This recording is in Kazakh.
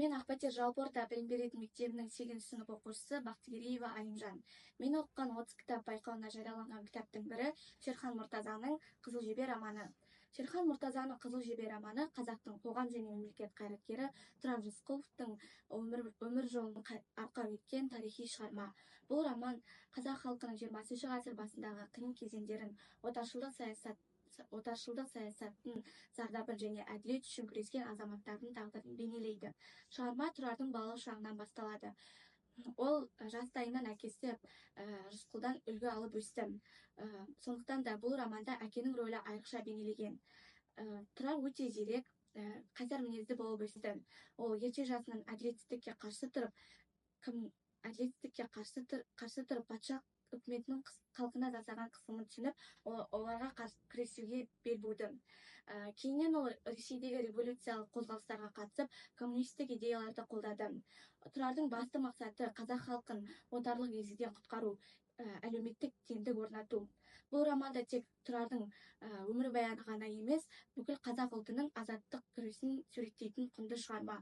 Мен Ақпатер жалпы орта білім беретін мектебінің 8 сынып оқушысы Бақтыгереева Айымжан. Мен оқыған 30 кітап байқауына жарияланған кітаптың бірі Шерхан Мұртазаның «Қызыл жебе» романы. Шерхан Мұртазаның «Қызыл жебе» романы қазақтың қоғам және мемлекет қайраткері Тұрар Рысқұловтың өмір жолын арқау еткен тарихи шығарма. Бұл роман қазақ халқының 20 ғасыр басындағы қиын кезеңдерін, отаршылдық саясаттың зардабын және әділет үшін күрескен азаматтардың тағдырын бейнелейді. Шығарма Тұрардың балалық шағынан басталады. Ол жастайынан әкесі Рысқұлдан үлгі алып өсті. Сондықтан да бұл романда әкенің рөлі айрықша бейнелеген. Тұрар өте зерек, қайсар мінезді болып өсті. Ол ерте жасынан әділетсіздікке қарсы тұрып патша үкіметінің халқына жасаған қысымын түсініп, оларға қарсы күресуге бел буды. Кейіннен ол Ресейдегі революциялық қозғалыстарға қатысып, коммунистік идеяларды қолдады. Тұрардың басты мақсаты қазақ халқын отарлық езгіден құтқару, әлеуметтік теңдік орнату. Бұл романда тек Тұрардың өмірбаяны ғана емес, бүкіл қазақ ұлтының азаттық күресін суреттейтін құнды шығарма.